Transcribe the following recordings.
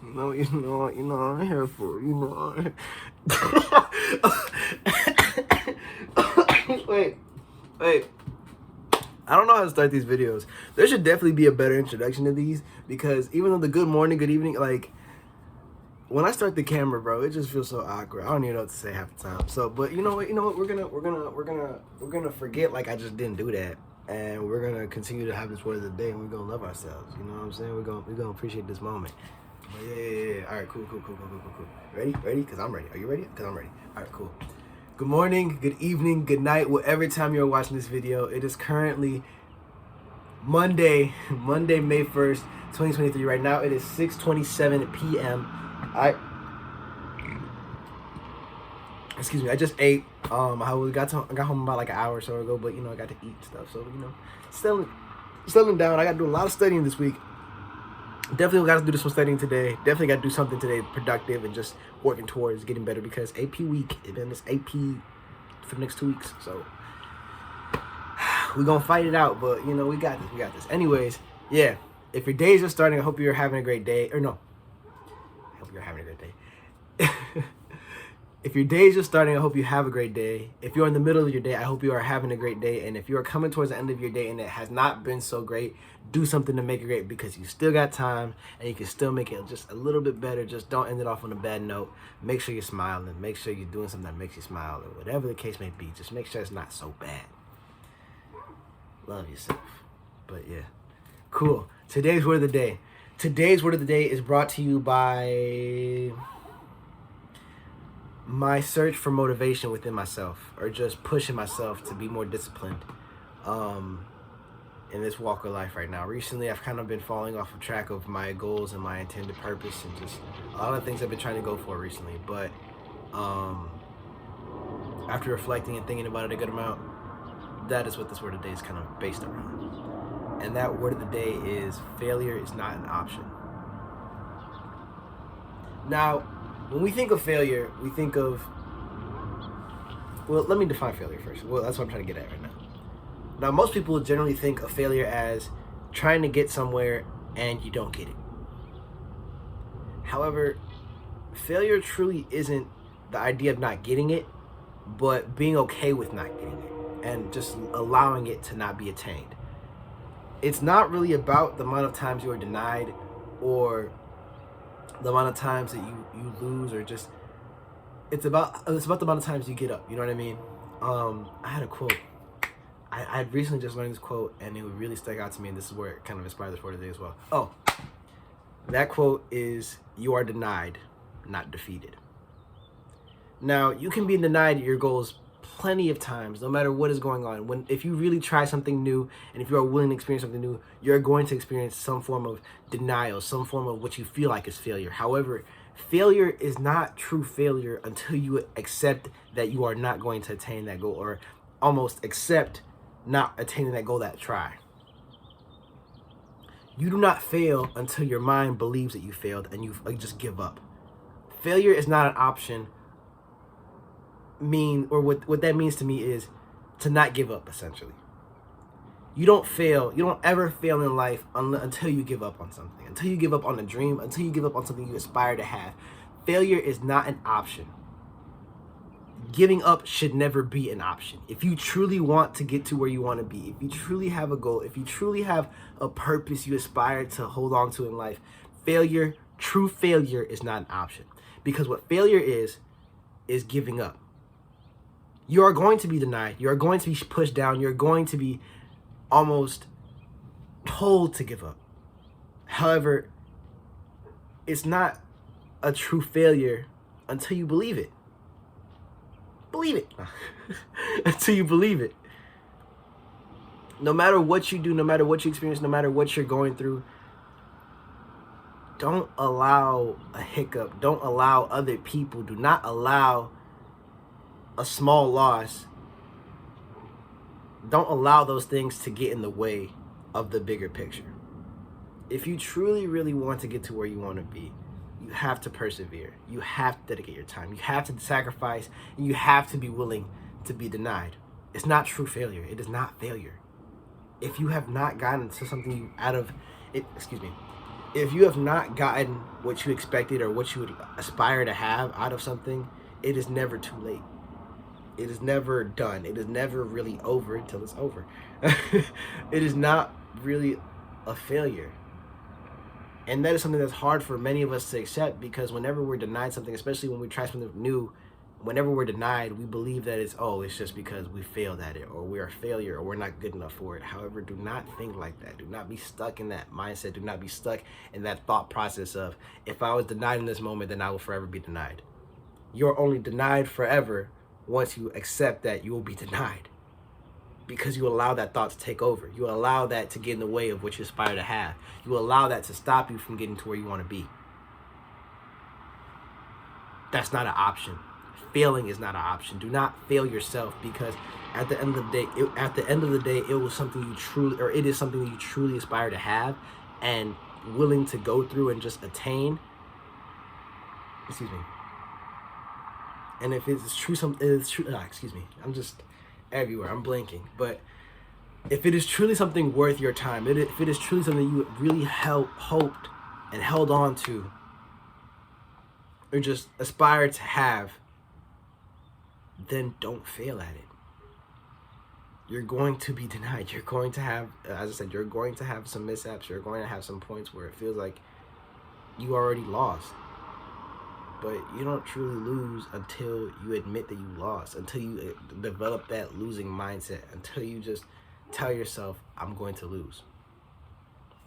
I'm here for, Wait. I don't know how to start these videos. There should definitely be a better introduction to these because even though the good morning, good evening, like when I start the camera, bro, it just feels so awkward. I don't even know what to say half the time. So, but you know what? We're gonna forget like I just didn't do that, and we're gonna continue to have this word of the day, and we're gonna love ourselves. You know what I'm saying? We're gonna appreciate this moment. But yeah. All right, cool. Ready? Cause I'm ready. Are you ready? Cause I'm ready. All right, cool. Good morning, good evening, good night, whatever time you're watching this video. It is currently Monday, May 1st, 2023. Right now it is 6:27 p.m. Excuse me, I just ate. I got home about like an hour or so ago, but I got to eat stuff. So, settling down. I got to do a lot of studying this week. Definitely got to do some studying today. Definitely got to do something today productive and just working towards getting better because AP week, and then it's AP for the next 2 weeks. So we're going to fight it out, but we got this. Anyways, yeah. If your days are starting, I hope you're having a great day. Or no. I hope you're having a great day. If your days are starting, I hope you have a great day. If you're in the middle of your day, I hope you are having a great day. And if you are coming towards the end of your day and it has not been so great, do something to make it great because you still got time and you can still make it just a little bit better. Just don't end it off on a bad note. Make sure you're smiling. Make sure you're doing something that makes you smile or whatever the case may be. Just make sure it's not so bad. Love yourself. But yeah, cool. Today's word of the day. Today's word of the day is brought to you by my search for motivation within myself, or just pushing myself to be more disciplined in this walk of life right now. Recently, I've kind of been falling off of track of my goals and my intended purpose and just a lot of things I've been trying to go for recently. But after reflecting and thinking about it a good amount, that is what this word of the day is kind of based around. And that word of the day is failure is not an option. Now, when we think of failure, we think of, well, let me define failure first. Well, that's what I'm trying to get at right now. Now, most people generally think of failure as trying to get somewhere and you don't get it. However, failure truly isn't the idea of not getting it, but being okay with not getting it and just allowing it to not be attained. It's not really about the amount of times you are denied or the amount of times that you lose, or just it's about the amount of times you get up. You know what I mean? I had a quote. I recently just learned this quote and it would really stuck out to me, and this is where it kind of inspired this word today as well. Oh, that quote is, "You are denied, not defeated." Now, you can be denied your goals plenty of times, no matter what is going on. If you really try something new and if you are willing to experience something new, you're going to experience some form of denial, some form of what you feel like is failure. However, failure is not true failure until you accept that you are not going to attain that goal, or almost accept not attaining that goal that try. You do not fail until your mind believes that you failed and you just give up. Failure is not an option. What that means to me is to not give up, essentially. You don't ever fail in life until you give up on something, until you give up on a dream, until you give up on something you aspire to have. Failure is not an option. Giving up should never be an option. If you truly want to get to where you want to be, if you truly have a goal, if you truly have a purpose you aspire to hold on to in life, true failure is not an option. Because what failure is giving up. You are going to be denied. You are going to be pushed down. You're going to be almost told to give up. However, it's not a true failure until you believe it. Believe it. Until you believe it. No matter what you do, no matter what you experience, no matter what you're going through, don't allow a hiccup. Don't allow other people. Do not allow a small loss. Don't allow those things to get in the way of the bigger picture. If you truly, really want to get to where you want to be, you have to persevere. You have to dedicate your time. You have to sacrifice, and you have to be willing to be denied. It's not true failure. It is not failure. If you have not gotten to something out of it, if you have not gotten what you expected or what you would aspire to have out of something, it is never too late. It is never done. It is never really over until it's over. It is not really a failure. And that is something that's hard for many of us to accept, because whenever we're denied something, especially when we try something new, whenever we're denied, we believe that it's just because we failed at it, or we're a failure, or we're not good enough for it. However, do not think like that. Do not be stuck in that mindset. Do not be stuck in that thought process of, if I was denied in this moment, then I will forever be denied. You're only denied forever once you accept that you will be denied, because you allow that thought to take over. You allow that to get in the way of what you aspire to have. You allow that to stop you from getting to where you want to be. That's not an option. Failing is not an option. Do not fail yourself, because at the end of the day, it was something you truly, or it is something you truly aspire to have and willing to go through and just attain. Excuse me. And if it's true, I'm just everywhere. I'm blanking. But if it is truly something worth your time, if it is truly something you really hoped and held on to, or just aspire to have, then don't fail at it. You're going to be denied. You're going to have, as I said, you're going to have some mishaps. You're going to have some points where it feels like you already lost. But you don't truly lose until you admit that you lost, until you develop that losing mindset, until you just tell yourself, I'm going to lose.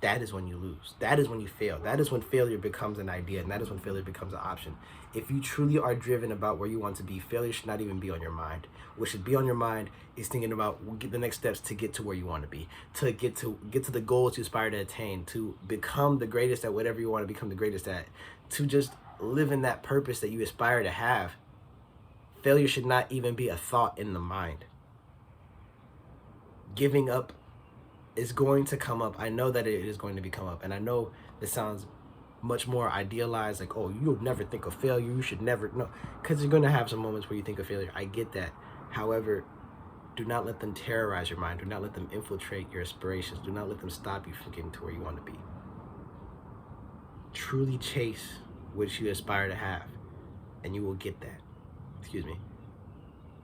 That is when you lose. That is when you fail. That is when failure becomes an idea, and that is when failure becomes an option. If you truly are driven about where you want to be, failure should not even be on your mind. What should be on your mind is thinking about the next steps to get to where you want to be, to get to the goals you aspire to attain, to become the greatest at whatever you want to become the greatest at, to just live in that purpose that you aspire to have. Failure should not even be a thought in the mind. Giving up is going to come up. I know that it is going to come up, and I know this sounds much more idealized, like, oh, you'll never think of failure, you should never, no, because you're going to have some moments where you think of failure. I get that. However, do not let them terrorize your mind. Do not let them infiltrate your aspirations. Do not let them stop you from getting to where you want to be. Truly chase what you aspire to have, and you will get that. Excuse me.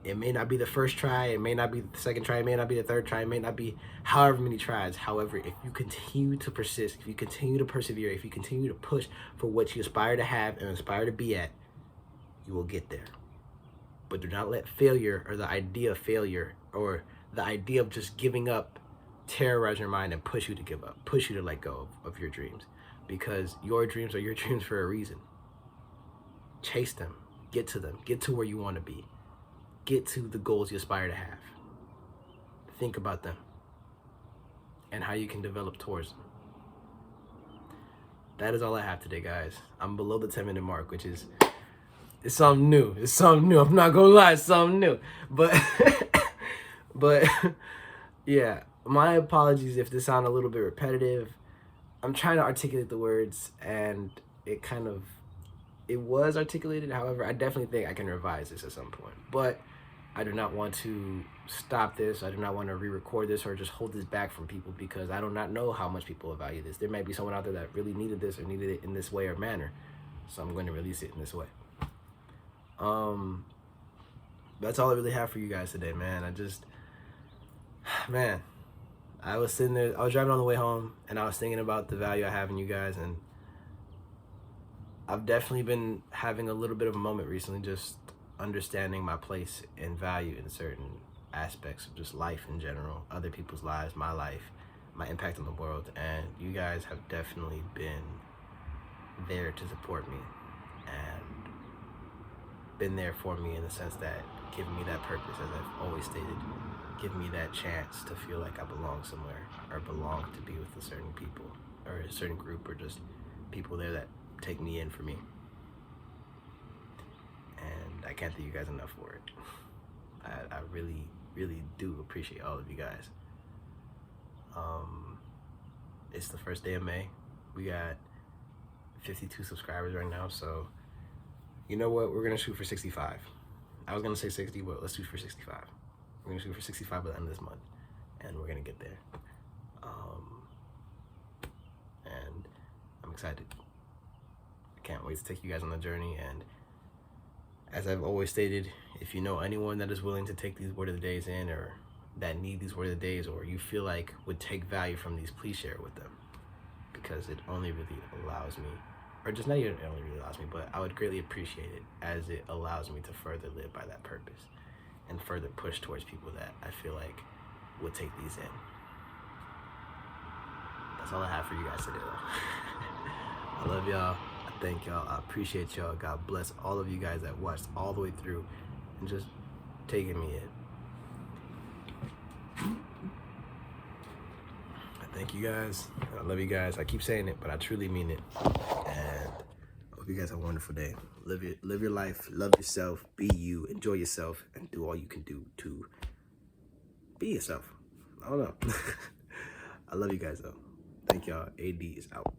It may not be the first try, it may not be the second try, it may not be the third try, it may not be however many tries. However, if you continue to persist, if you continue to persevere, if you continue to push for what you aspire to have and aspire to be at, you will get there. But do not let failure, or the idea of failure, or the idea of just giving up, terrorize your mind and push you to give up, push you to let go of your dreams. Because your dreams are your dreams for a reason. Chase them, get to them, get to where you want to be. Get to the goals you aspire to have. Think about them and how you can develop towards them. That is all I have today, guys. I'm below the 10-minute mark, which is, it's something new. It's something new. I'm not gonna lie, it's something new. But yeah, my apologies if this sounds a little bit repetitive. I'm trying to articulate the words, and it was articulated. However, I definitely think I can revise this at some point. But I do not want to stop this. I do not want to re-record this or just hold this back from people, because I do not know how much people value this. There might be someone out there that really needed this or needed it in this way or manner. So I'm going to release it in this way. That's all I really have for you guys today, man. I was sitting there, I was driving on the way home, and I was thinking about the value I have in you guys, and I've definitely been having a little bit of a moment recently, just understanding my place and value in certain aspects of just life in general, other people's lives, my life, my impact on the world. And you guys have definitely been there to support me and been there for me, in the sense that giving me that purpose, as I've always stated, give me that chance to feel like I belong somewhere, or belong to be with a certain people or a certain group, or just people there that take me in for me. And I can't thank you guys enough for it. I really, really do appreciate all of you guys. It's the first day of May. We got 52 subscribers right now, so you know what? We're gonna shoot for 65. I was gonna say 60, but let's shoot for 65. We're gonna shoot for 65 by the end of this month, and we're gonna get there. And I'm excited. I can't wait to take you guys on the journey. And as I've always stated, if you know anyone that is willing to take these Word of the Days in, or that need these Word of the Days, or you feel like would take value from these, please share it with them, because it only really allows me, or just not even it only really allows me, but I would greatly appreciate it, as it allows me to further live by that purpose and further push towards people that I feel like would take these in. That's all I have for you guys today, though. I love y'all. I thank y'all. I appreciate y'all. God bless all of you guys that watched all the way through and just taking me in. I thank you guys. I love you guys. I keep saying it, but I truly mean it. And I hope you guys have a wonderful day. Live your life. Love yourself. Be you. Enjoy yourself. And do all you can do to be yourself. I don't know. I love you guys, though. Thank y'all. AD is out.